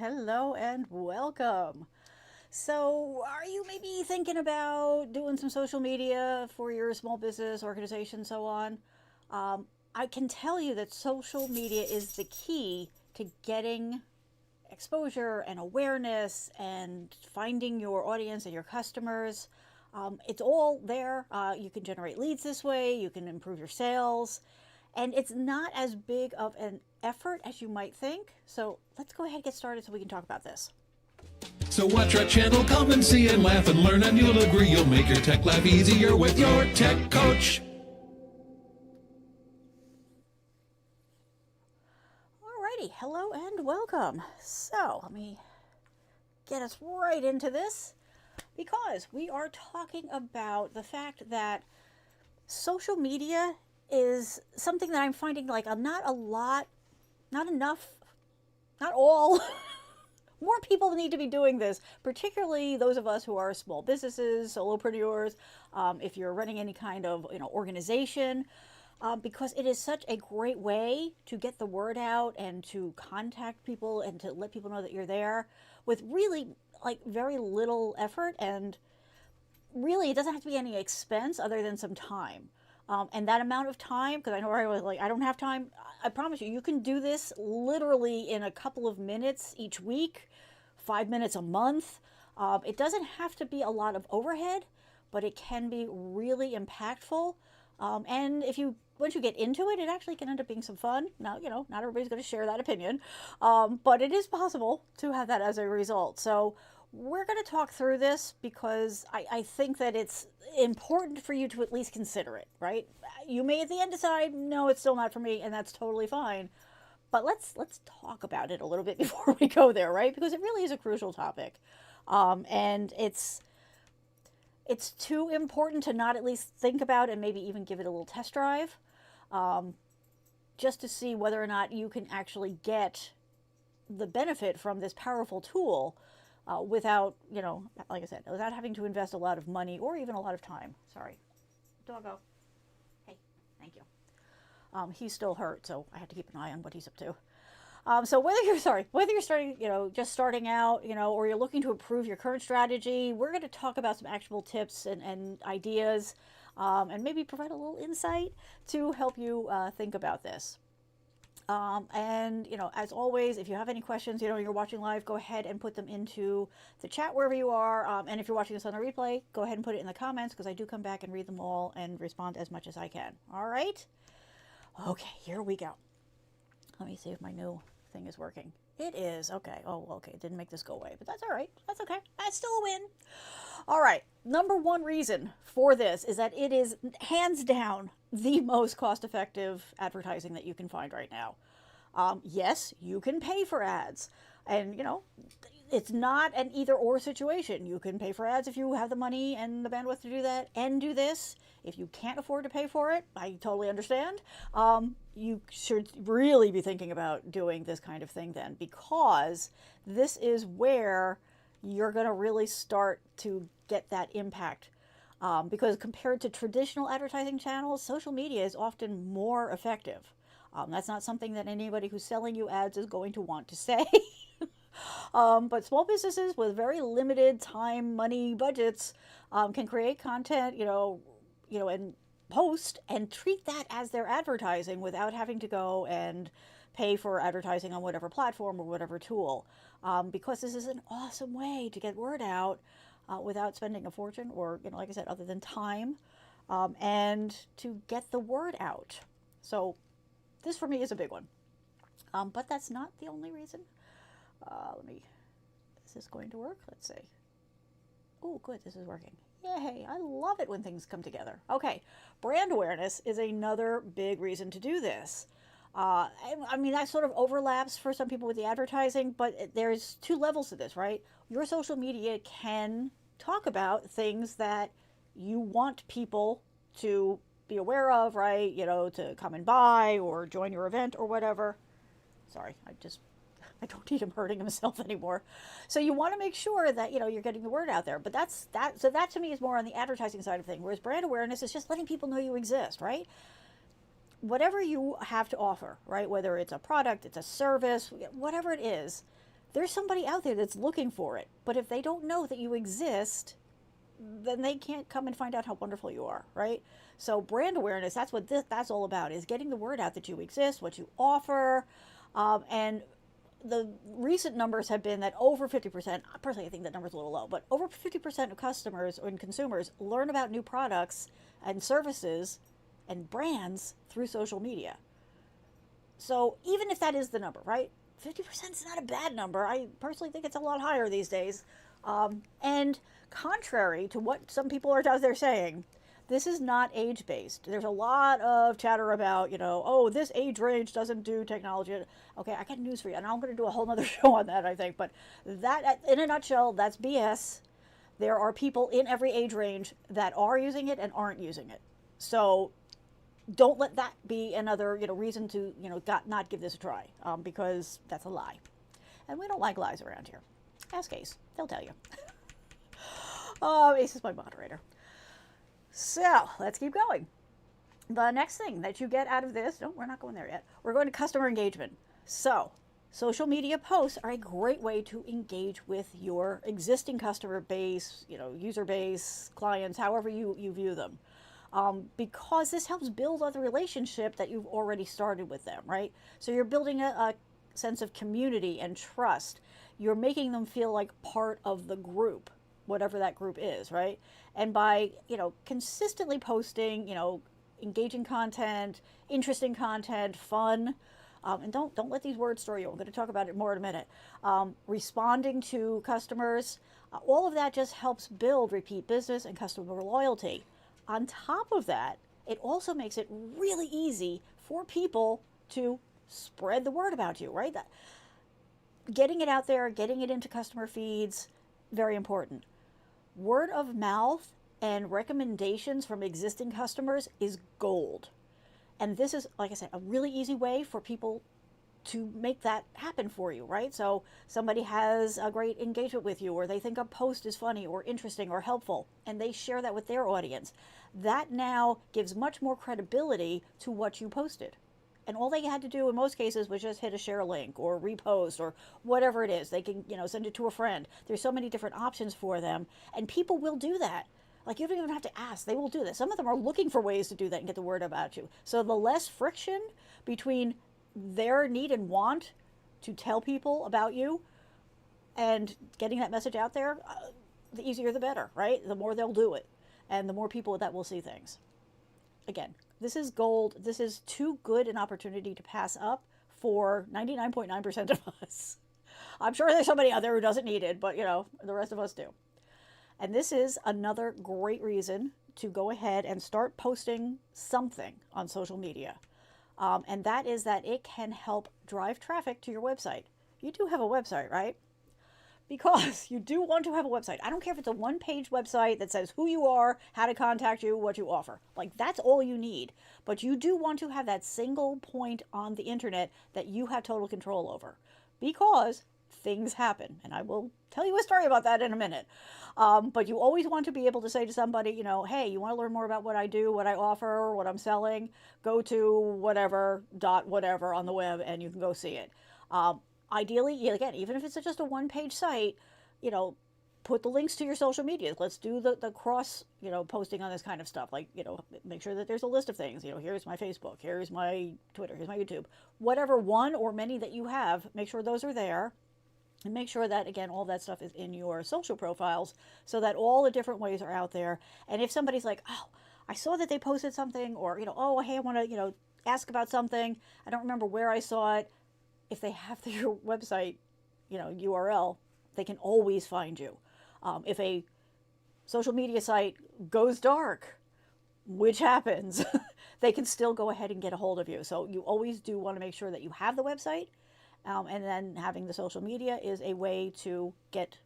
hello, and welcome. So, are you maybe thinking about doing some social media for your small business, organization, so on? I can tell you that social media is the key to getting exposure and awareness and finding your audience and your customers. It's all there. You can generate leads this way, you can improve your sales, and it's not as big of an effort as you might think. So let's go ahead and get started so we can talk about this. So watch our channel, come and see and laugh and learn, and you'll agree you'll make your tech life easier with your tech coach. Alrighty, hello and welcome. So let me get us right into this because we are talking about the fact that social media is something that I'm finding like not a lot, not enough, not all. More people need to be doing this, particularly those of us who are small businesses, solopreneurs, if you're running any kind of organization, because it is such a great way to get the word out and to contact people and to let people know that you're there with really like very little effort, and really it doesn't have to be any expense other than some time. And that amount of time, because I know I was like, I don't have time. I promise you, you can do this literally in a couple of minutes each week, 5 minutes a month. It doesn't have to be a lot of overhead, but it can be really impactful. And once you get into it, it actually can end up being some fun. Now, not everybody's going to share that opinion, but it is possible to have that as a result. So we're going to talk through this because I think that it's important for you to at least consider it, right? You may at the end decide, no, it's still not for me, and that's totally fine. But let's talk about it a little bit before we go there, right? Because it really is a crucial topic. And it's too important to not at least think about and maybe even give it a little test drive, just to see whether or not you can actually get the benefit from this powerful tool without, like I said, without having to invest a lot of money or even a lot of time. Sorry. Doggo. Hey, thank you. He's still hurt, so I have to keep an eye on what he's up to. So whether you're starting, just starting out, or you're looking to improve your current strategy, we're going to talk about some actionable tips and ideas, and maybe provide a little insight to help you think about this. And, as always, if you have any questions, you're watching live, go ahead and put them into the chat wherever you are. And if you're watching this on the replay, go ahead and put it in the comments because I do come back and read them all and respond as much as I can. All right. Okay, here we go. Let me see if my new thing is working. It is. Okay. Oh, okay. It didn't make this go away, but that's all right. That's okay. That's still a win. All right. Number one reason for this is that it is hands down the most cost-effective advertising that you can find right now. Yes, you can pay for ads, and it's not an either-or situation. You can pay for ads if you have the money and the bandwidth to do that and do this. If you can't afford to pay for it, I totally understand. You should really be thinking about doing this kind of thing then, because this is where you're going to really start to get that impact. Because compared to traditional advertising channels, social media is often more effective. That's not something that anybody who's selling you ads is going to want to say. But small businesses with very limited time, money, budgets can create content, and post and treat that as their advertising without having to go and pay for advertising on whatever platform or whatever tool. Because this is an awesome way to get word out without spending a fortune or, like I said, other than time, and to get the word out. So this for me is a big one. But that's not the only reason. Is this going to work? Let's see. Oh, good, this is working. Yay, I love it when things come together. Okay, brand awareness is another big reason to do this. I mean, that sort of overlaps for some people with the advertising, but there's two levels to this, right? Your social media can talk about things that you want people to be aware of, right? To come and buy or join your event or whatever. Sorry, I don't need him hurting himself anymore. So you want to make sure that, you're getting the word out there. But so that to me is more on the advertising side of things, whereas brand awareness is just letting people know you exist, right? Whatever you have to offer, right? Whether it's a product, it's a service, whatever it is, there's somebody out there that's looking for it. But if they don't know that you exist, then they can't come and find out how wonderful you are, right? So brand awareness, that's what that's all about, is getting the word out that you exist, what you offer. And the recent numbers have been that over 50%, personally I think that number's a little low, but over 50% of customers and consumers learn about new products and services and brands through social media. So even if that is the number, right? 50% is not a bad number. I personally think it's a lot higher these days. And contrary to what some people are out there saying, this is not age-based. There's a lot of chatter about, oh, this age range doesn't do technology. Okay, I got news for you, and I'm going to do a whole other show on that, I think. But that, in a nutshell, that's BS. There are people in every age range that are using it and aren't using it. So don't let that be another, reason to, not give this a try, because that's a lie. And we don't like lies around here. Ask Ace. They'll tell you. Ace is my moderator. So let's keep going. The next thing that you get out of this, no, we're not going there yet. We're going to customer engagement. So social media posts are a great way to engage with your existing customer base, user base, clients, however you view them. Because this helps build on the relationship that you've already started with them, right? So you're building a sense of community and trust. You're making them feel like part of the group, whatever that group is, right? And by, consistently posting, engaging content, interesting content, fun, and don't let these words throw you. I'm going to talk about it more in a minute. Responding to customers, all of that just helps build repeat business and customer loyalty. On top of that, it also makes it really easy for people to spread the word about you, right? Getting it out there, getting it into customer feeds, very important. Word of mouth and recommendations from existing customers is gold. And this is, like I said, a really easy way for people to make that happen for you, right? So somebody has a great engagement with you, or they think a post is funny or interesting or helpful, and they share that with their audience. That now gives much more credibility to what you posted. And all they had to do in most cases was just hit a share link or repost or whatever it is. They can, send it to a friend. There's so many different options for them, and people will do that. Like, you don't even have to ask. They will do that. Some of them are looking for ways to do that and get the word about you. So the less friction between their need and want to tell people about you and getting that message out there, the easier the better, right? The more they'll do it, and the more people that will see things. Again, this is gold. This is too good an opportunity to pass up for 99.9% of us. I'm sure there's somebody out there who doesn't need it, but the rest of us do. And this is another great reason to go ahead and start posting something on social media. And that is that it can help drive traffic to your website. You do have a website, right? Because you do want to have a website. I don't care if it's a one-page website that says who you are, how to contact you, what you offer. Like, that's all you need. But you do want to have that single point on the internet that you have total control over. Because things happen. And I will tell you a story about that in a minute. But you always want to be able to say to somebody, hey, you want to learn more about what I do, what I offer, what I'm selling? Go to whatever on the web and you can go see it. Ideally, again, even if it's just a one-page site, put the links to your social media. Let's do the cross, posting on this kind of stuff. Like, make sure that there's a list of things. Here's my Facebook, here's my Twitter, here's my YouTube. Whatever one or many that you have, make sure those are there. And make sure that, again, all that stuff is in your social profiles so that all the different ways are out there. And if somebody's like, oh, I saw that they posted something, or, oh, hey, I want to, ask about something. I don't remember where I saw it. If they have your website, URL, they can always find you. If a social media site goes dark, which happens, they can still go ahead and get a hold of you. So you always do want to make sure that you have the website. And then having the social media is a way to get,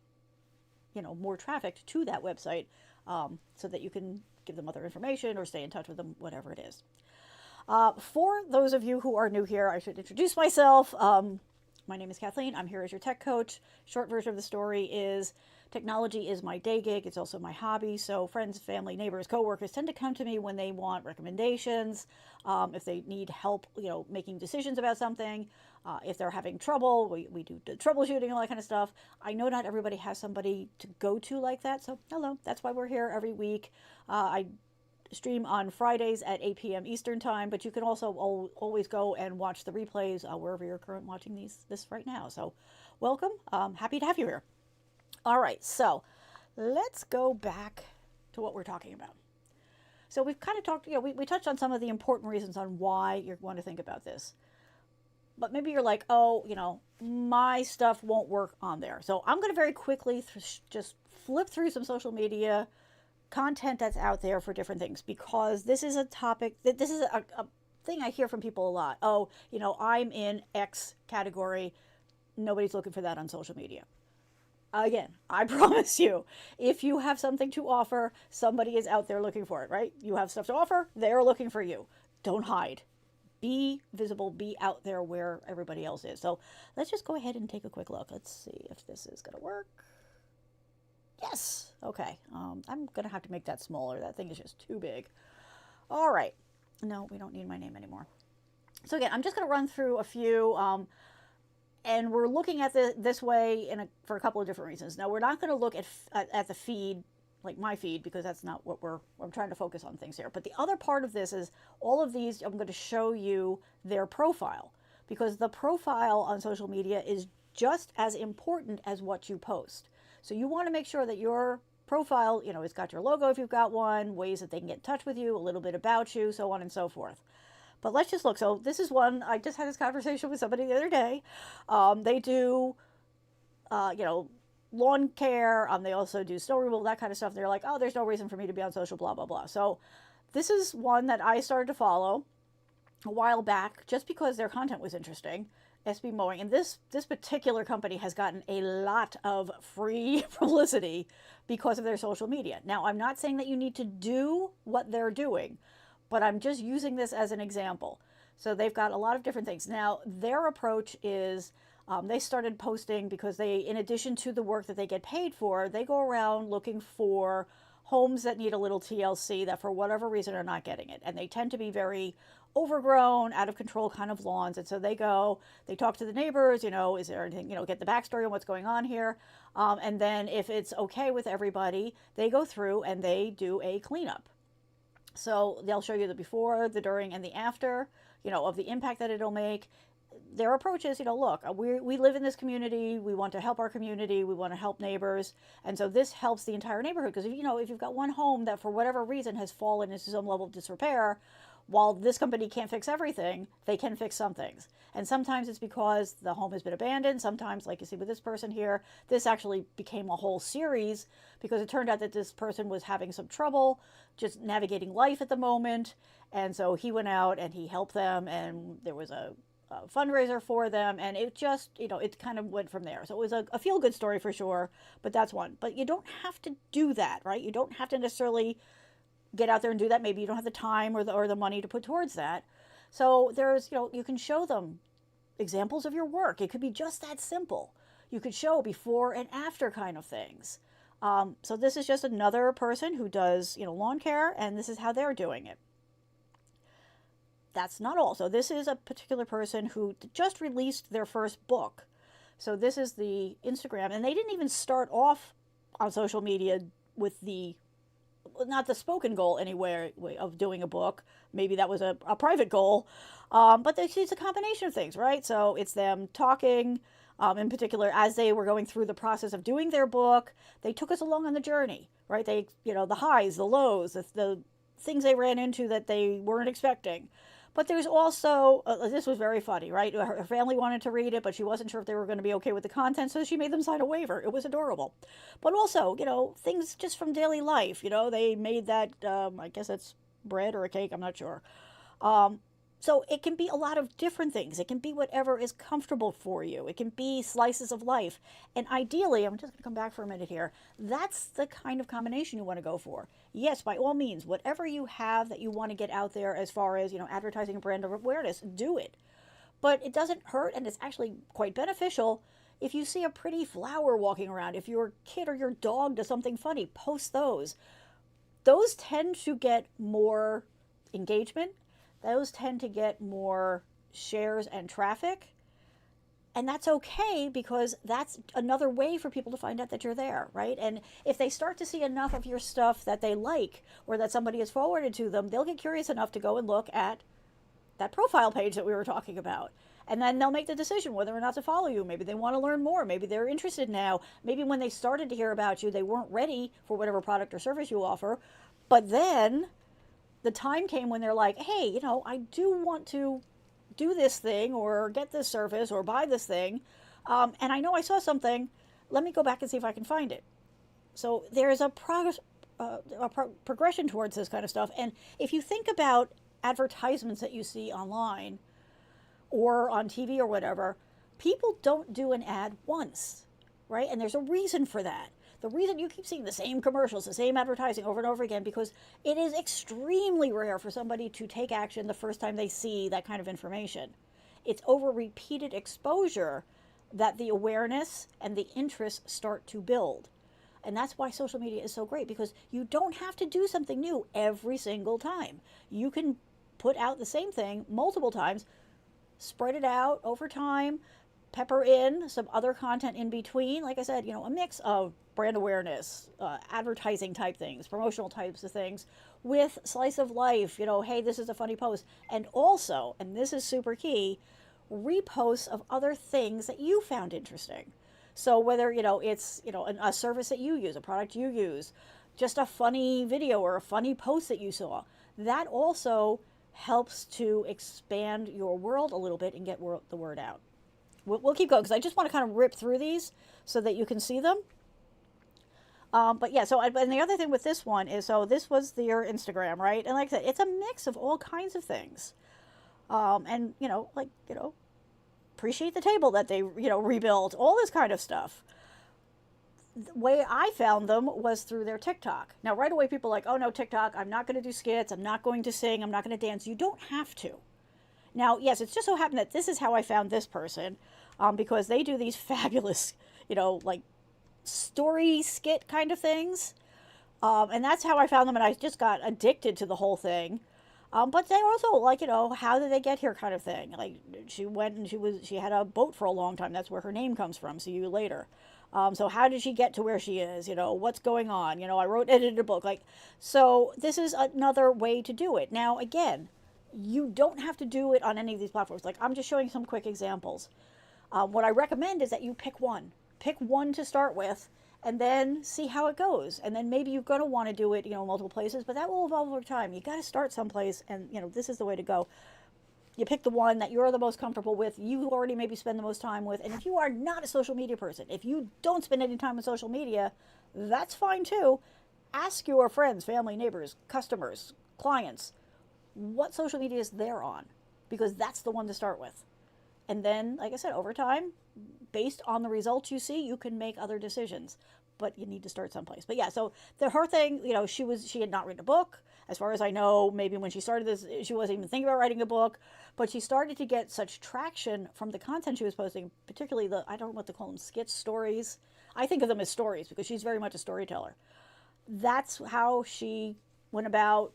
more traffic to that website, so that you can give them other information or stay in touch with them, whatever it is. For those of you who are new here, I should introduce myself. My name is Kathleen. I'm here as your tech coach. Short version of the story is technology is my day gig. It's also my hobby. So friends, family, neighbors, coworkers tend to come to me when they want recommendations, if they need help, making decisions about something. If they're having trouble, we do the troubleshooting and all that kind of stuff. I know not everybody has somebody to go to like that. So hello, that's why we're here every week. I stream on Fridays at 8 p.m. Eastern time, but you can also always go and watch the replays wherever you're currently watching this right now. So welcome. Happy to have you here. All right, so let's go back to what we're talking about. So we've kind of talked, we touched on some of the important reasons on why you want to think about this. But maybe you're like, oh, my stuff won't work on there. So I'm going to very quickly just flip through some social media content that's out there for different things, because this is a topic that this is a thing I hear from people a lot. Oh, I'm in X category. Nobody's looking for that on social media. Again, I promise you, if you have something to offer, somebody is out there looking for it, right? You have stuff to offer, they're looking for you. Don't hide. Be visible, be out there where everybody else is. So let's just go ahead and take a quick look. Let's see if this is going to work. Yes. Okay. I'm going to have to make that smaller. That thing is just too big. All right. No, we don't need my name anymore. So again, I'm just going to run through a few, and we're looking at this way for a couple of different reasons. Now, we're not going to look at the feed, like my feed, because that's not what I'm trying to focus on things here. But the other part of this is all of these, I'm going to show you their profile, because the profile on social media is just as important as what you post. So you want to make sure that your profile, it's got your logo if you've got one, ways that they can get in touch with you, a little bit about you, so on and so forth. But let's just look. So this is one, I just had this conversation with somebody the other day. They do, lawn care. They also do snow removal, that kind of stuff. They're like, oh, there's no reason for me to be on social, blah, blah, blah. So this is one that I started to follow a while back just because their content was interesting. SB Mowing, and this particular company has gotten a lot of free publicity because of their social media. Now, I'm not saying that you need to do what they're doing, but I'm just using this as an example. So they've got a lot of different things. Now, their approach is they started posting because they, in addition to the work that they get paid for, they go around looking for homes that need a little TLC that for whatever reason are not getting it. And they tend to be very overgrown, out of control kind of lawns. And so they talk to the neighbors, is there anything, get the backstory on what's going on here. And then if it's okay with everybody, they go through and they do a cleanup. So they'll show you the before, the during, and the after, of the impact that it'll make. Their approach is, look, we live in this community. We want to help our community. We want to help neighbors. And so this helps the entire neighborhood, because, if you've got one home that for whatever reason has fallen into some level of disrepair, while this company can't fix everything, they can fix some things. And sometimes it's because the home has been abandoned. Sometimes, like you see with this person here, this actually became a whole series because it turned out that this person was having some trouble just navigating life at the moment. And so he went out and he helped them, and there was a fundraiser for them, and it just, it kind of went from there. So it was a feel-good story for sure, but that's one. But you don't have to do that, right? You don't have to necessarily get out there and do that. Maybe you don't have the time or the money to put towards that. So there's, you can show them examples of your work. It could be just that simple. You could show before and after kind of things. So this is just another person who does, lawn care, and this is how they're doing it. That's not all. So this is a particular person who just released their first book. So this is the Instagram, and they didn't even start off on social media with not the spoken goal anywhere of doing a book. Maybe that was a private goal, but it's a combination of things, right? So it's them talking, in particular, as they were going through the process of doing their book. They took us along on the journey, right? They, the highs, the lows, the things they ran into that they weren't expecting. But there's also, this was very funny, right? Her family wanted to read it, but she wasn't sure if they were going to be okay with the content, so she made them sign a waiver. It was adorable. But also, things just from daily life. They made that, I guess that's bread or a cake, I'm not sure. So it can be a lot of different things. It can be whatever is comfortable for you. It can be slices of life. And ideally, I'm just going to come back for a minute here, that's the kind of combination you want to go for. Yes, by all means, whatever you have that you want to get out there as far as, advertising and brand awareness, do it. But it doesn't hurt, and it's actually quite beneficial if you see a pretty flower walking around. If your kid or your dog does something funny, post those. Those tend to get more engagement. Those tend to get more shares and traffic. And that's okay, because that's another way for people to find out that you're there, right? And if they start to see enough of your stuff that they like, or that somebody has forwarded to them, they'll get curious enough to go and look at that profile page that we were talking about. And then they'll make the decision whether or not to follow you. Maybe they want to learn more. Maybe they're interested now. Maybe when they started to hear about you, they weren't ready for whatever product or service you offer. But then the time came when they're like, hey, you know, I do want to do this thing, or get this service, or buy this thing. And I know I saw something. Let me go back and see if I can find it. So there's a progression towards this kind of stuff. And if you think about advertisements that you see online or on TV or whatever, people don't do an ad once, right? And there's a reason for that. The reason you keep seeing the same commercials, the same advertising over and over again, because it is extremely rare for somebody to take action the first time they see that kind of information. It's over repeated exposure that the awareness and the interest start to build. And that's why social media is so great, because you don't have to do something new every single time. You can put out the same thing multiple times, spread it out over time, pepper in some other content in between. Like I said, you know, a mix of brand awareness, advertising type things, promotional types of things, with slice of life, you know, hey, this is a funny post. And also, and this is super key, reposts of other things that you found interesting. So whether, you know, it's, you know, a service that you use, a product you use, just a funny video or a funny post that you saw, that also helps to expand your world a little bit and get the word out. We'll keep going, because I just want to kind of rip through these so that you can see them. But yeah, so, and the other thing with this one is, so this was your Instagram, right? And like I said, it's a mix of all kinds of things. And, you know, like, you know, appreciate the table that they, you know, rebuilt, all this kind of stuff. The way I found them was through their TikTok. Now, right away, people are like, oh no, TikTok, I'm not going to do skits, I'm not going to sing, I'm not going to dance. You don't have to. Now, yes, it's just so happened that this is how I found this person, because they do these fabulous, you know, like story skit kind of things. And that's how I found them, and I just got addicted to the whole thing. But they're also like, you know, how did they get here kind of thing. Like, she went and she had a boat for a long time. That's where her name comes from. See you later. So how did she get to where she is? You know, what's going on? You know, I edited a book. Like, so this is another way to do it. Now, again, you don't have to do it on any of these platforms. Like, I'm just showing some quick examples. What I recommend is that you pick one. Pick one to start with, and then see how it goes. And then maybe you're going to want to do it, you know, multiple places, but that will evolve over time. You got to start someplace, and, you know, this is the way to go. You pick the one that you're the most comfortable with, you already maybe spend the most time with. And if you are not a social media person, if you don't spend any time on social media, that's fine too. Ask your friends, family, neighbors, customers, clients, what social media is they're on, because that's the one to start with. And then, like I said, over time, based on the results you see, you can make other decisions, but you need to start someplace. But yeah, so her thing, you know, she had not written a book. As far as I know, maybe when she started this, she wasn't even thinking about writing a book, but she started to get such traction from the content she was posting, particularly I don't know what to call them, skits, stories. I think of them as stories because she's very much a storyteller. That's how she went about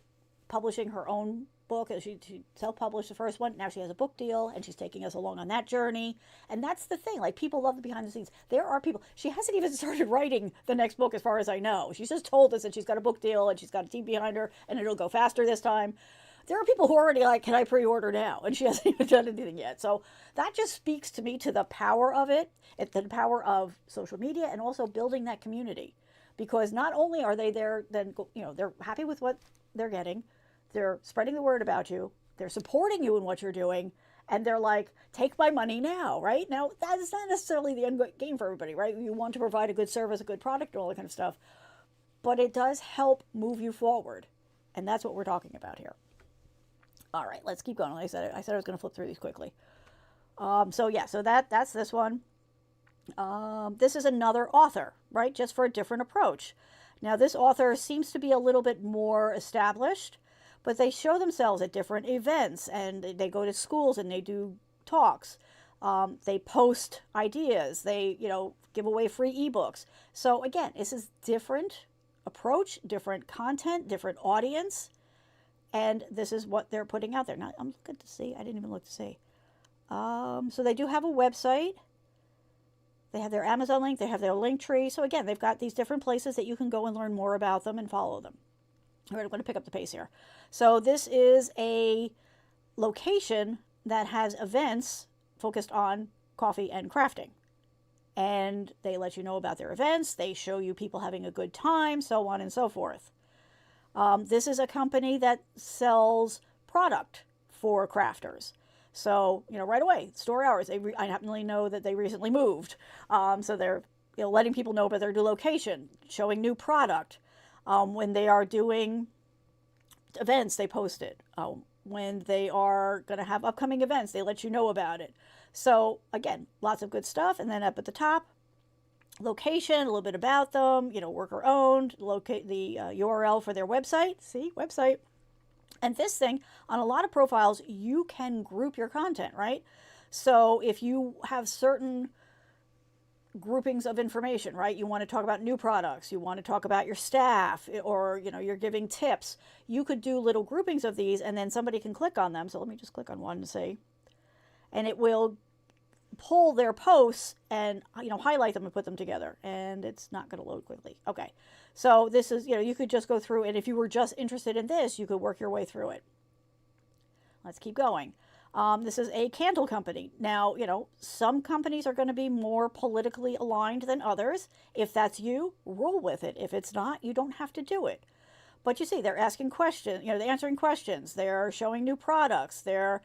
publishing her own book. She self-published the first one. Now she has a book deal, and she's taking us along on that journey. And that's the thing. Like, people love the behind the scenes. There are people. She hasn't even started writing the next book, as far as I know. She's just told us that she's got a book deal and she's got a team behind her, and it'll go faster this time. There are people who are already like, can I pre-order now? And she hasn't even done anything yet. So that just speaks to me to the power of it, the power of social media, and also building that community. Because not only are they there, then, you know, they're happy with what they're getting, they're spreading the word about you, they're supporting you in what you're doing, and they're like, take my money now, right? Now, that is not necessarily the end game for everybody, right? You want to provide a good service, a good product, and all that kind of stuff, but it does help move you forward, and that's what we're talking about here. All right, let's keep going. Like I said I was going to flip through these quickly. So that's this one. This is another author, right? Just for a different approach. Now, this author seems to be a little bit more established, but they show themselves at different events, and they go to schools and they do talks. They post ideas. They, give away free ebooks. So again, this is different approach, different content, different audience. And this is what they're putting out there. Now, I'm looking to see. I didn't even look to see. So they do have a website. They have their Amazon link. They have their link tree. So again, they've got these different places that you can go and learn more about them and follow them. All right, I'm going to pick up the pace here. So this is a location that has events focused on coffee and crafting. And they let you know about their events. They show you people having a good time, so on and so forth. This is a company that sells product for crafters. So, right away, store hours. I happen know that they recently moved. So they're letting people know about their new location, showing new product. When they are doing events, they post it. When they are going to have upcoming events, they let you know about it. So again, lots of good stuff. And then up at the top, location, a little bit about them, worker owned, locate the URL for their website. See, website. And this thing, on a lot of profiles, you can group your content, right? So if you have certain groupings of information, right? You want to talk about new products, you want to talk about your staff, or, you're giving tips. You could do little groupings of these, and then somebody can click on them. So let me just click on one to see. And it will pull their posts and, highlight them and put them together. And it's not going to load quickly. Okay. So this is, you could just go through, and if you were just interested in this, you could work your way through it. Let's keep going. This is a candle company. Now, some companies are going to be more politically aligned than others. If that's you, roll with it. If it's not, you don't have to do it. But you see, they're asking questions, they're answering questions. They're showing new products. They're,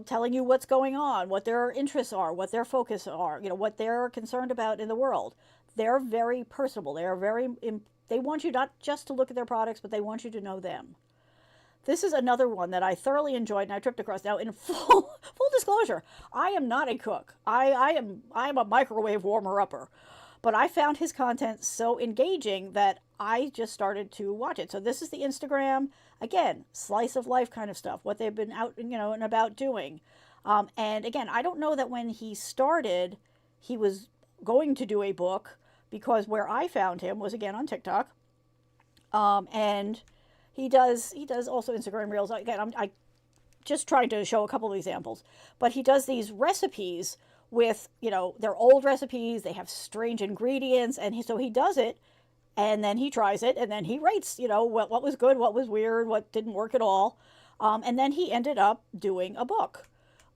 telling you what's going on, what their interests are, what their focus are, what they're concerned about in the world. They're very personable. They want you not just to look at their products, but they want you to know them. This is another one that I thoroughly enjoyed and I tripped across. Now, in full disclosure, I am not a cook. I am a microwave warmer-upper. But I found his content so engaging that I just started to watch it. So this is the Instagram. Again, slice of life kind of stuff, what they've been out, and about doing. And again, I don't know that when he started, he was going to do a book, because where I found him was, again, on TikTok. And he does also Instagram Reels. Again, I just trying to show a couple of examples. But he does these recipes with, they're old recipes. They have strange ingredients. And so he does it, and then he tries it, and then he rates, what was good, what was weird, what didn't work at all. And then he ended up doing a book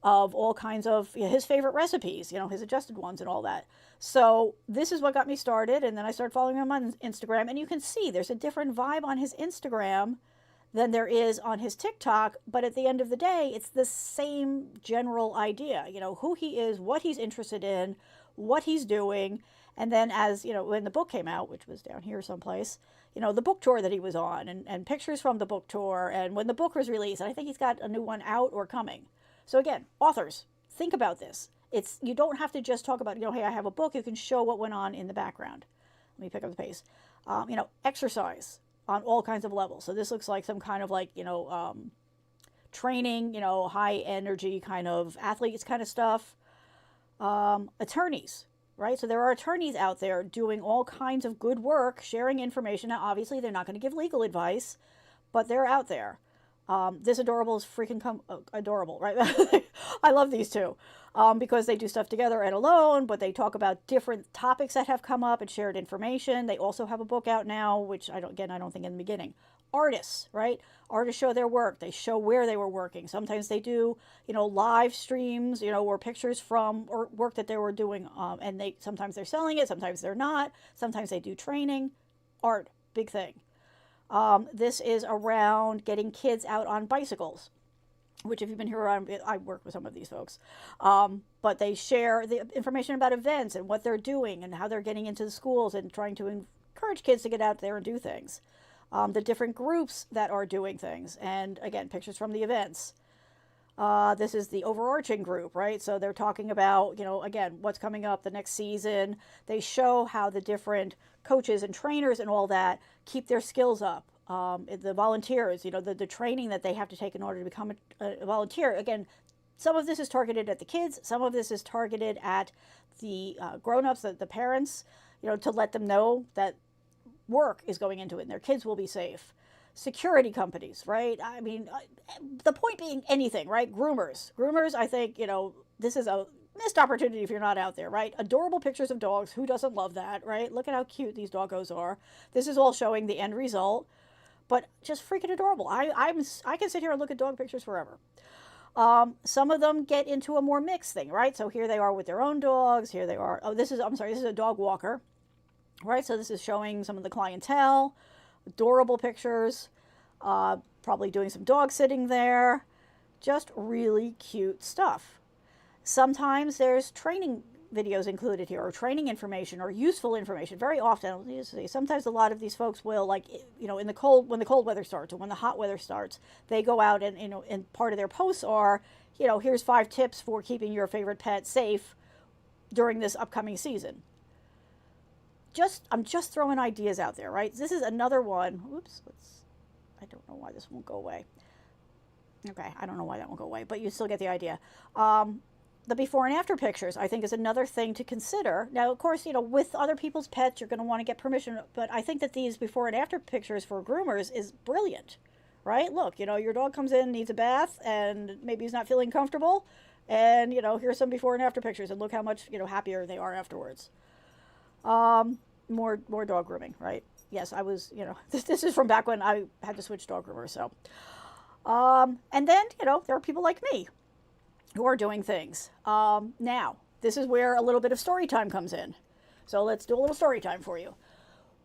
of all kinds of his favorite recipes, his adjusted ones and all that. So this is what got me started. And then I started following him on Instagram, and you can see there's a different vibe on his Instagram than there is on his TikTok. But at the end of the day, it's the same general idea, who he is, what he's interested in, what he's doing. And then as, when the book came out, which was down here someplace, the book tour that he was on, and pictures from the book tour, and when the book was released, and I think he's got a new one out or coming. So again, authors, think about this. You don't have to just talk about, hey, I have a book. You can show what went on in the background. Let me pick up the pace. Exercise on all kinds of levels. So this looks like some kind of training, high energy kind of athletes kind of stuff. Attorneys, right? So there are attorneys out there doing all kinds of good work, sharing information. Now, obviously, they're not going to give legal advice, but they're out there. This adorable is freaking adorable, right? I love these two because they do stuff together and alone, but they talk about different topics that have come up and shared information. They also have a book out now, which I don't think in the beginning. Artists, right? Artists show their work. They show where they were working. Sometimes they do, live streams, or pictures from or work that they were doing. And sometimes they're selling it. Sometimes they're not. Sometimes they do training. Art, big thing. This is around getting kids out on bicycles, which if you've been here around, I work with some of these folks. But they share the information about events and what they're doing and how they're getting into the schools and trying to encourage kids to get out there and do things. The different groups that are doing things. And again, pictures from the events. This is the overarching group, right? So they're talking about, again, what's coming up the next season. They show how the different coaches and trainers and all that keep their skills up. The volunteers, the training that they have to take in order to become a volunteer. Again, Some of this is targeted at the kids. Some of this is targeted at the grown-ups, the parents, to let them know that work is going into it and their kids will be safe. Security companies, right? I mean, the point being anything, right? Groomers. Groomers, I think, this is a missed opportunity if you're not out there, right? Adorable pictures of dogs. Who doesn't love that, right? Look at how cute these doggos are. This is all showing the end result, but just freaking adorable. I can sit here and look at dog pictures forever. Some of them get into a more mixed thing, right? So here they are with their own dogs. Here they are. Oh, this is a dog walker, right? So this is showing some of the clientele, adorable pictures, probably doing some dog sitting there, just really cute stuff. Sometimes there's training videos included here, or training information, or useful information. Very often, sometimes a lot of these folks will, like, when the cold weather starts or when the hot weather starts, they go out and, and part of their posts are, here's 5 tips for keeping your favorite pet safe during this upcoming season. I'm just throwing ideas out there, right? This is another one. Oops, I don't know why this won't go away. Okay, I don't know why that won't go away, but you still get the idea. The before and after pictures, I think, is another thing to consider. Now, of course, with other people's pets, you're going to want to get permission, but I think that these before and after pictures for groomers is brilliant, right? Look, your dog comes in, needs a bath, and maybe he's not feeling comfortable, and, here's some before and after pictures, and look how much, happier they are afterwards. More dog grooming, right? Yes, I was, this is from back when I had to switch dog groomers, so. And then, there are people like me who are doing things. Now, this is where a little bit of story time comes in. So let's do a little story time for you.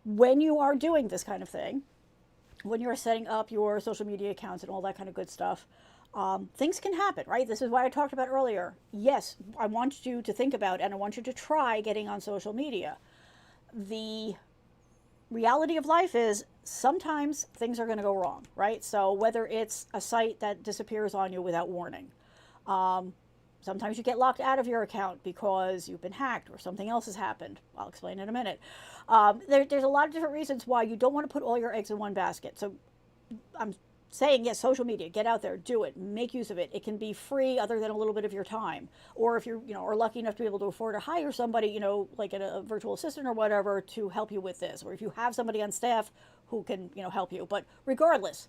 When you are doing this kind of thing, when you're setting up your social media accounts and all that kind of good stuff, things can happen, right? This is why I talked about earlier. Yes, I want you to think about and I want you to try getting on social media. The reality of life is sometimes things are going to go wrong, right? So whether it's a site that disappears on you without warning, sometimes you get locked out of your account because you've been hacked or something else has happened. I'll explain in a minute. There's a lot of different reasons why you don't want to put all your eggs in one basket. So I'm saying, yes, social media, get out there, do it, make use of it. It can be free other than a little bit of your time. Or if you're, are lucky enough to be able to afford to hire somebody, like a virtual assistant or whatever to help you with this. Or if you have somebody on staff who can, help you. But regardless,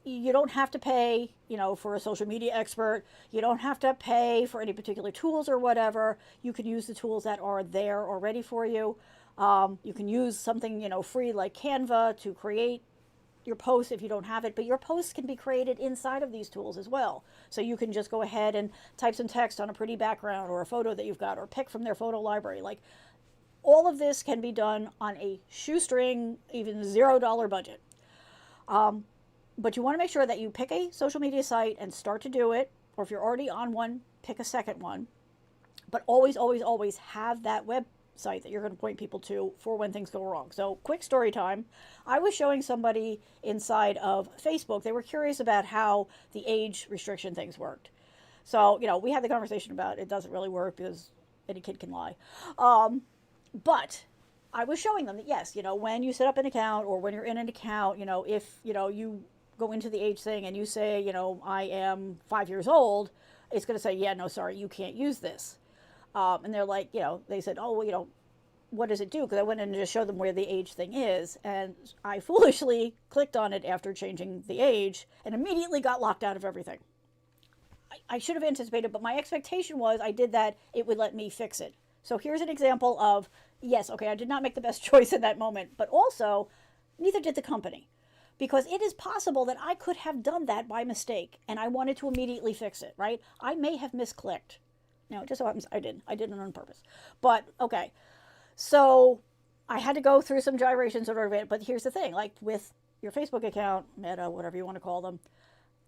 you don't have to pay, for a social media expert. You don't have to pay for any particular tools or whatever. You can use the tools that are there already for you. You can use something, free like Canva to create your post if you don't have it, but your posts can be created inside of these tools as well. So you can just go ahead and type some text on a pretty background or a photo that you've got or pick from their photo library. Like, all of this can be done on a shoestring, even $0 budget. But you want to make sure that you pick a social media site and start to do it, or if you're already on one, pick a second one. But always, always, always have that website that you're going to point people to for when things go wrong. So, quick story time. I was showing somebody inside of Facebook. They were curious about how the age restriction things worked. So, we had the conversation about it doesn't really work because any kid can lie. But I was showing them that, yes, when you set up an account or when you're in an account, if, you go into the age thing and you say, I am 5 years old, it's going to say, yeah, no, sorry, you can't use this. And they're like, they said, oh, well, what does it do? Because I went in and just showed them where the age thing is. And I foolishly clicked on it after changing the age and immediately got locked out of everything. I should have anticipated, but my expectation was I did that, it would let me fix it. So here's an example of, yes, okay, I did not make the best choice in that moment, but also neither did the company. Because it is possible that I could have done that by mistake and I wanted to immediately fix it, right? I may have misclicked. Now, it just so happens I didn't. I did it on purpose. But, okay. So, I had to go through some gyrations in order to, but here's the thing. Like with your Facebook account, Meta, whatever you want to call them,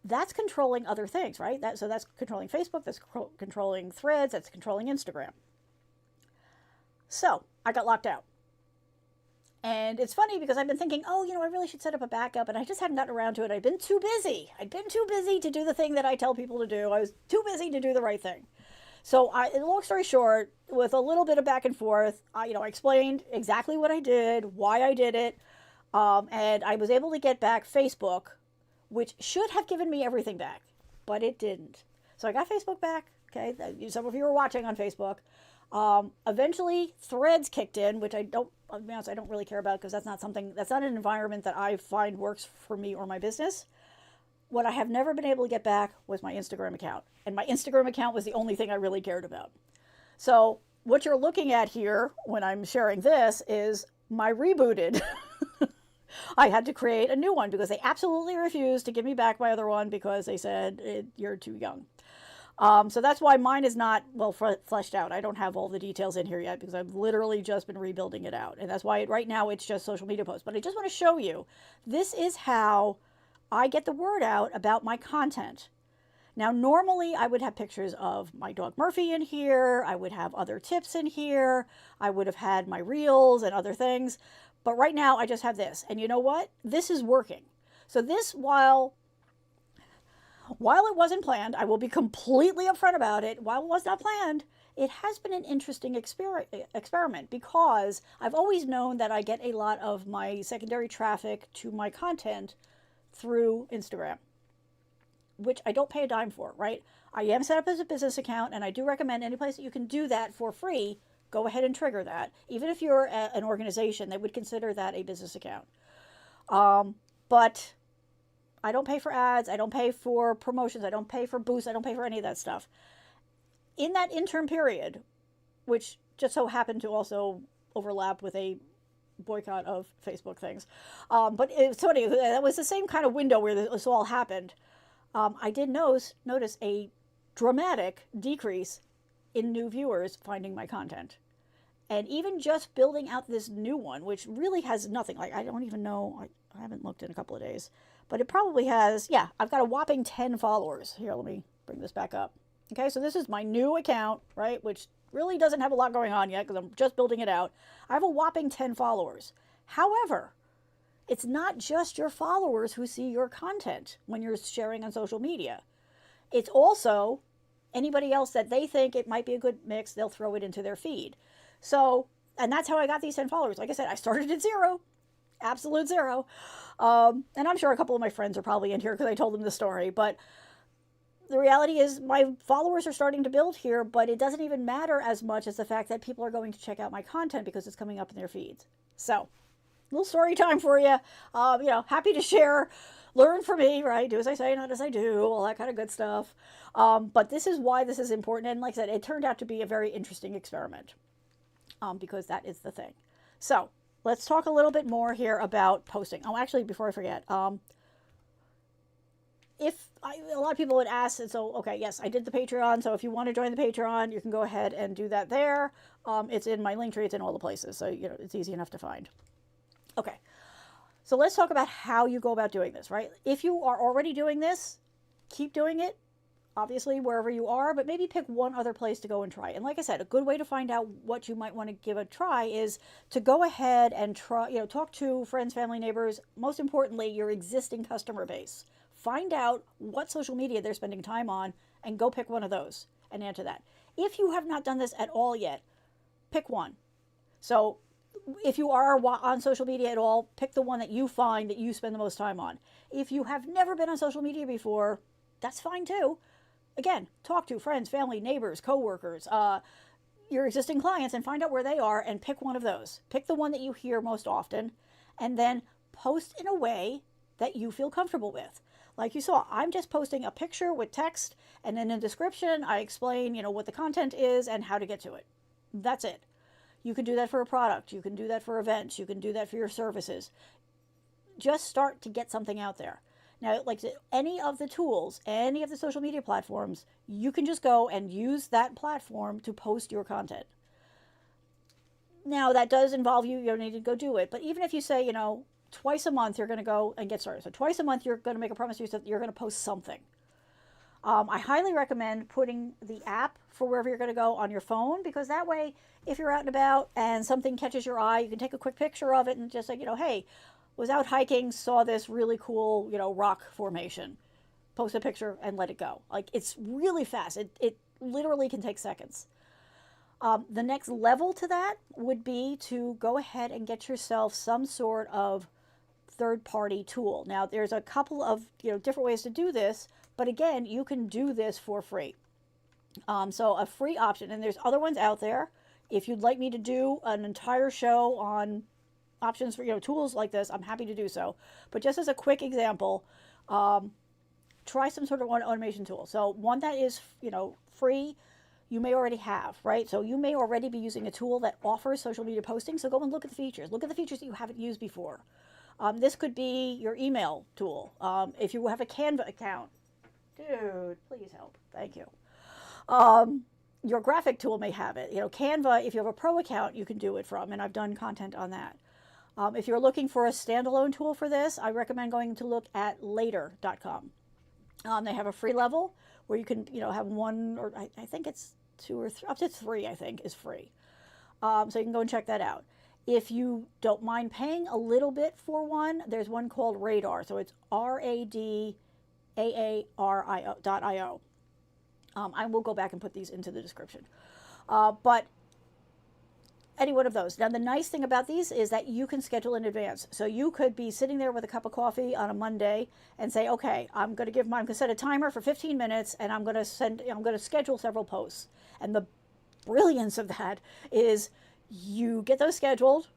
that's controlling other things, right? So that's controlling Facebook, that's controlling Threads, that's controlling Instagram. So, I got locked out. And it's funny because I've been thinking, oh, I really should set up a backup, and I just hadn't gotten around to it. I'd been too busy. I'd been too busy to do the thing that I tell people to do. I was too busy to do the right thing. So, long story short, with a little bit of back and forth, I explained exactly what I did, why I did it, and I was able to get back Facebook, which should have given me everything back, but it didn't. So I got Facebook back. Okay, some of you are watching on Facebook. Eventually, Threads kicked in, which I'll be honest, I don't really care about because that's not an environment that I find works for me or my business. What I have never been able to get back was my Instagram account. And my Instagram account was the only thing I really cared about. So what you're looking at here when I'm sharing this is my rebooted. I had to create a new one because they absolutely refused to give me back my other one because they said, you're too young. So that's why mine is not well fleshed out. I don't have all the details in here yet because I've literally just been rebuilding it out. And that's why right now it's just social media posts. But I just want to show you, this is how I get the word out about my content. Now, normally I would have pictures of my dog Murphy in here. I would have other tips in here. I would have had my reels and other things. But right now I just have this. And you know what? This is working. So this, while it wasn't planned, I will be completely upfront about it. While it was not planned, it has been an interesting experiment because I've always known that I get a lot of my secondary traffic to my content through Instagram, which I don't pay a dime for, right? I am set up as a business account, and I do recommend any place that you can do that for free, go ahead and trigger that. Even if you're an organization, they would consider that a business account. But I don't pay for ads. I don't pay for promotions. I don't pay for boosts. I don't pay for any of that stuff. In that interim period, which just so happened to also overlap with a boycott of Facebook things. So anyway, that was the same kind of window where this all happened. I did notice a dramatic decrease in new viewers finding my content. And even just building out this new one, which really has nothing, like I don't even know, I haven't looked in a couple of days, but it probably has, yeah, I've got a whopping 10 followers. Here, let me bring this back up. Okay, so this is my new account, right, which really doesn't have a lot going on yet because I'm just building it out. I have a whopping 10 followers. However, it's not just your followers who see your content when you're sharing on social media. It's also anybody else that they think it might be a good mix, they'll throw it into their feed. So, and that's how I got these 10 followers. Like I said, I started at zero, absolute zero. And I'm sure a couple of my friends are probably in here because I told them the story. But the reality is my followers are starting to build here, but it doesn't even matter as much as the fact that people are going to check out my content because it's coming up in their feeds. So, little story time for you. Happy to share, learn from me, right? Do as I say, not as I do, all that kind of good stuff. But this is why this is important. And like I said, it turned out to be a very interesting experiment because that is the thing. So let's talk a little bit more here about posting. Oh, actually, before I forget, a lot of people would ask, and so, okay, yes, I did the Patreon. So if you want to join the Patreon, you can go ahead and do that there. It's in my link tree. It's in all the places. So, it's easy enough to find. Okay, so let's talk about how you go about doing this, right? If you are already doing this, keep doing it, obviously, wherever you are, but maybe pick one other place to go and try. And like I said, a good way to find out what you might want to give a try is to go ahead and try, talk to friends, family, neighbors, most importantly, your existing customer base. Find out what social media they're spending time on and go pick one of those and add to that. If you have not done this at all yet, pick one. So if you are on social media at all, pick the one that you find that you spend the most time on. If you have never been on social media before, that's fine too. Again, talk to friends, family, neighbors, coworkers, your existing clients, and find out where they are and pick one of those. Pick the one that you hear most often and then post in a way that you feel comfortable with. Like you saw, I'm just posting a picture with text, and then in the description, I explain, what the content is and how to get to it. That's it. You can do that for a product. You can do that for events. You can do that for your services. Just start to get something out there. Now, like any of the tools, any of the social media platforms, you can just go and use that platform to post your content. Now, that does involve you need to go do it. But even if you say, twice a month you're going to go and get started. So twice a month you're going to make a promise to yourself that you're going to post something. I highly recommend putting the app for wherever you're going to go on your phone, because that way, if you're out and about and something catches your eye, you can take a quick picture of it and just say, hey, was out hiking, saw this really cool, rock formation. Post a picture and let it go. Like, it's really fast. It literally can take seconds. The next level to that would be to go ahead and get yourself some sort of third-party tool. Now, there's a couple of different ways to do this, But again, you can do this for free. So a free option, and there's other ones out there. If you'd like me to do an entire show on options for, tools like this, I'm happy to do so. But just as a quick example, try some sort of automation tool. So one that is, free, you may already have, right? So you may already be using a tool that offers social media posting. So go and look at the features. Look at the features that you haven't used before. This could be your email tool. If you have a Canva account, dude, please help. Thank you. Your graphic tool may have it. Canva, if you have a pro account, you can do it from, and I've done content on that. If you're looking for a standalone tool for this, I recommend going to look at later.com. They have a free level where you can, have one, or I think it's 2 or 3, up to 3, I think, is free. So you can go and check that out. If you don't mind paying a little bit for one, there's one called Radar. So it's RADAARIO.io. I will go back and put these into the description. But any one of those. Now, the nice thing about these is that you can schedule in advance. So you could be sitting there with a cup of coffee on a Monday and say, okay, I'm going to set a timer for 15 minutes and I'm going to schedule several posts. And the brilliance of that is you get those scheduled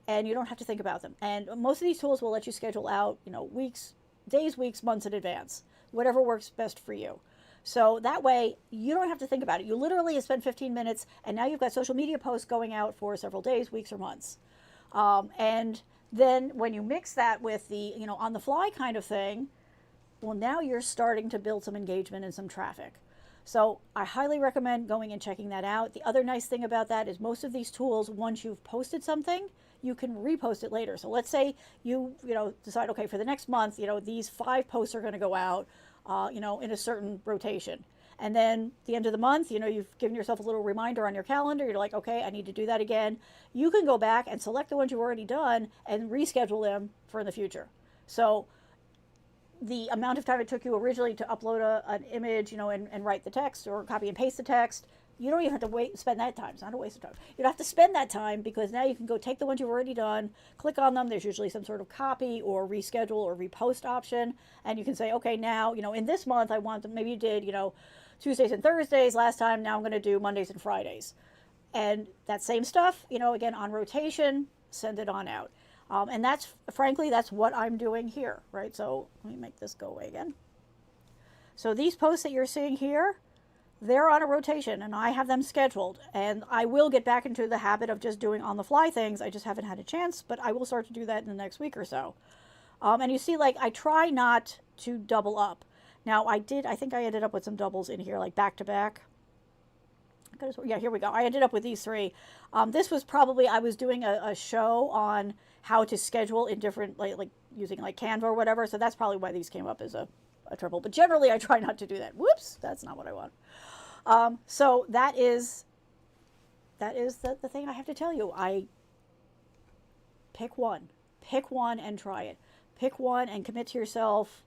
and you don't have to think about them. And most of these tools will let you schedule out, days, weeks, months in advance, whatever works best for you. So that way, you don't have to think about it. You literally have spent 15 minutes, and now you've got social media posts going out for several days, weeks, or months. And then when you mix that with the, on-the-fly kind of thing, well, now you're starting to build some engagement and some traffic. So I highly recommend going and checking that out. The other nice thing about that is most of these tools, once you've posted something, you can repost it later. So let's say you decide, okay, for the next month, these 5 posts are going to go out, in a certain rotation. And then at the end of the month, you've given yourself a little reminder on your calendar. You're like, okay, I need to do that again. You can go back and select the ones you've already done and reschedule them for in the future. So the amount of time it took you originally to upload an image, and write the text or copy and paste the text, you don't even have to spend that time. It's not a waste of time. You don't have to spend that time because now you can go take the ones you've already done, click on them. There's usually some sort of copy or reschedule or repost option. And you can say, okay, now, in this month, I want them, maybe you did, Tuesdays and Thursdays last time. Now I'm going to do Mondays and Fridays. And that same stuff, again, on rotation, send it on out. And frankly, that's what I'm doing here, right? So let me make this go away again. So these posts that you're seeing here, they're on a rotation and I have them scheduled, and I will get back into the habit of just doing on the fly things. I just haven't had a chance, but I will start to do that in the next week or so. And you see, I try not to double up. Now I think I ended up with some doubles in here, like back to back. Yeah, here we go. I ended up with these 3. This was probably, I was doing a show on how to schedule in different, like using Canva or whatever. So that's probably why these came up as a triple. But generally, I try not to do that. Whoops, that's not what I want. So that is the thing I have to tell you. I pick one and try it. Pick one and commit to yourself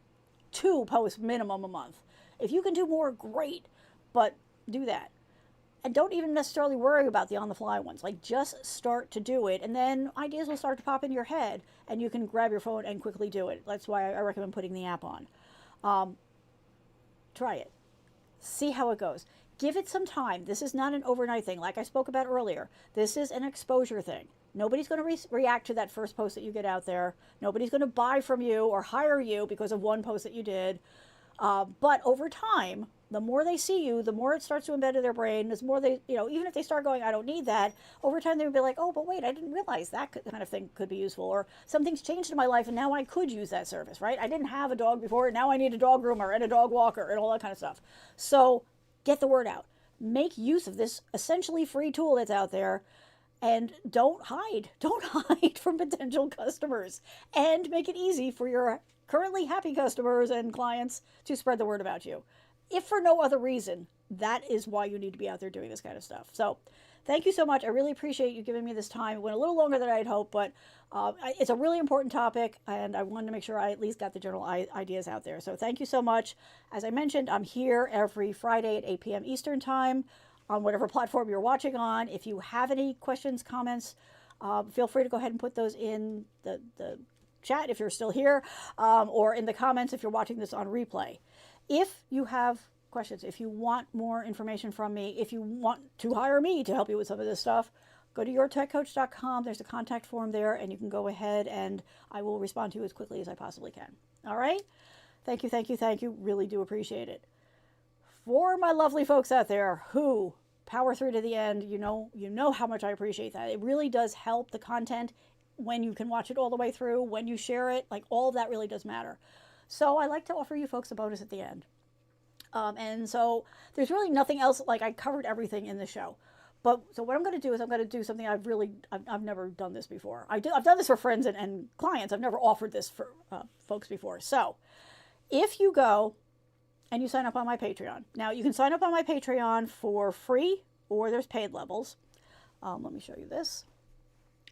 2 posts minimum a month. If you can do more, great, but do that. And don't even necessarily worry about the on-the-fly ones. Just start to do it, and then ideas will start to pop into your head, and you can grab your phone and quickly do it. That's why I recommend putting the app on. Try it. See how it goes. Give it some time. This is not an overnight thing. Like I spoke about earlier, this is an exposure thing. Nobody's going to react to that first post that you get out there. Nobody's going to buy from you or hire you because of one post that you did. But over time, the more they see you, the more it starts to embed in their brain. The more they, even if they start going, I don't need that, over time they'll be like, oh, but wait, I didn't realize that kind of thing could be useful. Or something's changed in my life and now I could use that service, right? I didn't have a dog before, and now I need a dog groomer and a dog walker and all that kind of stuff. So get the word out. Make use of this essentially free tool that's out there, and don't hide. Don't hide from potential customers, and make it easy for your currently happy customers and clients to spread the word about you. If for no other reason, that is why you need to be out there doing this kind of stuff. So thank you so much. I really appreciate you giving me this time. It went a little longer than I'd hoped, but it's a really important topic, and I wanted to make sure I at least got the general ideas out there. So thank you so much. As I mentioned, I'm here every Friday at 8 p.m. Eastern Time on whatever platform you're watching on. If you have any questions, comments, feel free to go ahead and put those in the chat if you're still here, or in the comments if you're watching this on replay. If you have questions, if you want more information from me, if you want to hire me to help you with some of this stuff, go to yourtechcoach.com. There's a contact form there, and you can go ahead and I will respond to you as quickly as I possibly can. All right? Thank you, thank you, thank you. Really do appreciate it. For my lovely folks out there who power through to the end, you know how much I appreciate that. It really does help the content when you can watch it all the way through, when you share it, like all of that really does matter. So I like to offer you folks a bonus at the end. And so there's really nothing else, like I covered everything in the show. But so what I'm going to do is I'm going to do something I've never done this before. I've done this for friends and clients. I've never offered this for folks before. So if you go and you sign up on my Patreon, now you can sign up on my Patreon for free or there's paid levels. Let me show you this.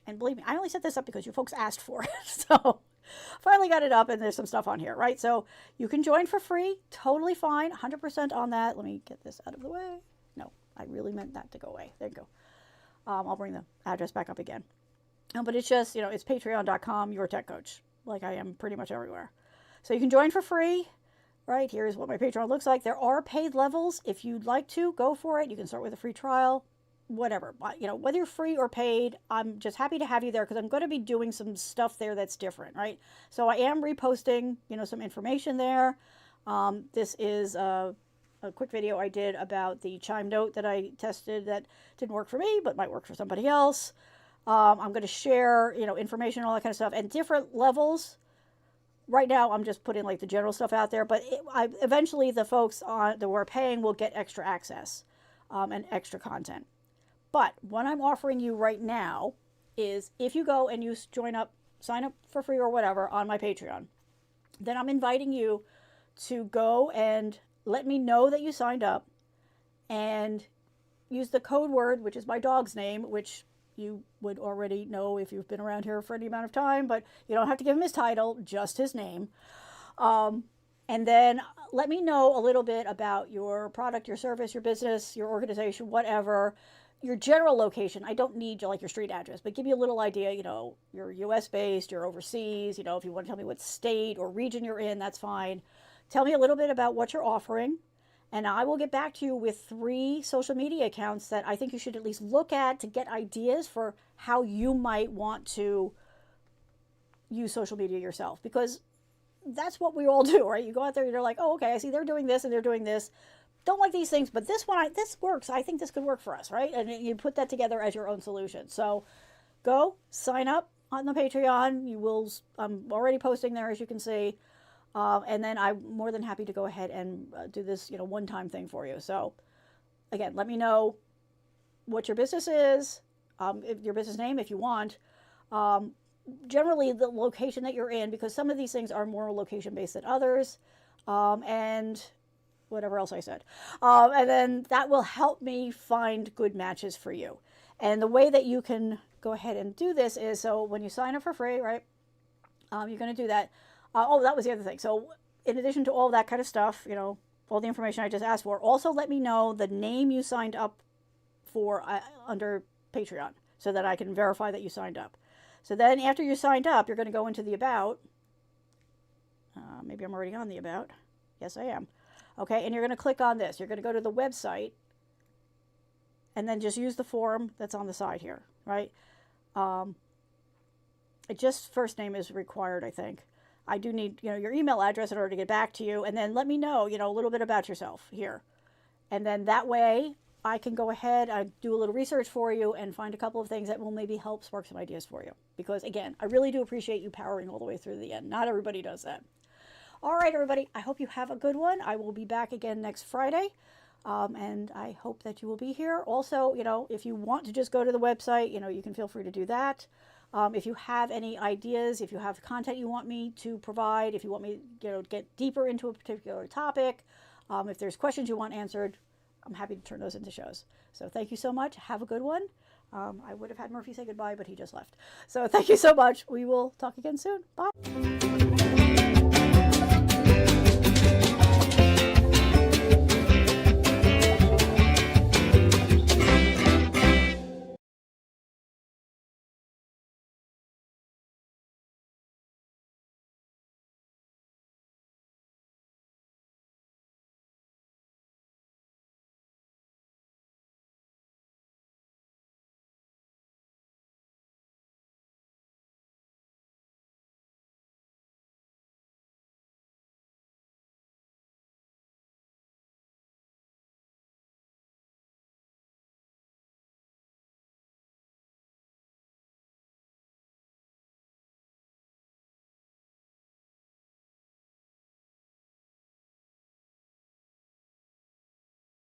And believe me, I only set this up because you folks asked for it. So finally got it up and there's some stuff on here, right? So you can join for free, totally fine, 100% on that. Let me get this out of the way. No, I really meant that to go away. There you go. I'll bring the address back up again. But it's just, it's patreon.com, your tech coach, like I am pretty much everywhere. So you can join for free, right? Here's what my Patreon looks like. There are paid levels. If you'd like to, go for it. You can start with a free trial. Whatever, whether you're free or paid, I'm just happy to have you there because I'm going to be doing some stuff there that's different, right? So I am reposting, some information there. This is a quick video I did about the chime note that I tested that didn't work for me, but might work for somebody else. I'm going to share, information, all that kind of stuff, and different levels. Right now, I'm just putting like the general stuff out there, but eventually the folks that we're paying will get extra access and extra content. But what I'm offering you right now is if you go and you sign up for free or whatever on my Patreon, then I'm inviting you to go and let me know that you signed up and use the code word, which is my dog's name, which you would already know if you've been around here for any amount of time, but you don't have to give him his title, just his name. And then let me know a little bit about your product, your service, your business, your organization, whatever. Your general location. I don't need your street address, but give you a little idea, you're US based, you're overseas, if you want to tell me what state or region you're in, that's fine. Tell me a little bit about what you're offering, and I will get back to you with 3 social media accounts that I think you should at least look at to get ideas for how you might want to use social media yourself, because that's what we all do, right? You go out there and you're like, oh, okay, I see they're doing this and they're doing this. Don't like these things, but this one, this works. I think this could work for us, right? And you put that together as your own solution. So go sign up on the Patreon. I'm already posting there, as you can see. And then I'm more than happy to go ahead and do this, one-time thing for you. So again, let me know what your business is, if your business name, if you want. Generally, the location that you're in, because some of these things are more location-based than others. And whatever else I said. And then that will help me find good matches for you. And the way that you can go ahead and do this is, so when you sign up for free, right, you're going to do that. That was the other thing. So in addition to all that kind of stuff, all the information I just asked for, also let me know the name you signed up for under Patreon so that I can verify that you signed up. So then after you signed up, you're going to go into the About. Maybe I'm already on the About. Yes, I am. Okay, and you're going to click on this. You're going to go to the website and then just use the form that's on the side here, right? Just first name is required, I think. I do need, your email address in order to get back to you, and then let me know, a little bit about yourself here. And then that way I can go ahead, I do a little research for you and find a couple of things that will maybe help spark some ideas for you. Because again, I really do appreciate you powering all the way through to the end. Not everybody does that. All right, everybody, I hope you have a good one. I will be back again next Friday, and I hope that you will be here. Also, if you want to just go to the website, you can feel free to do that. If you have any ideas, if you have content you want me to provide, if you want me to get deeper into a particular topic, if there's questions you want answered, I'm happy to turn those into shows. So thank you so much. Have a good one. I would have had Murphy say goodbye, but he just left. So thank you so much. We will talk again soon. Bye.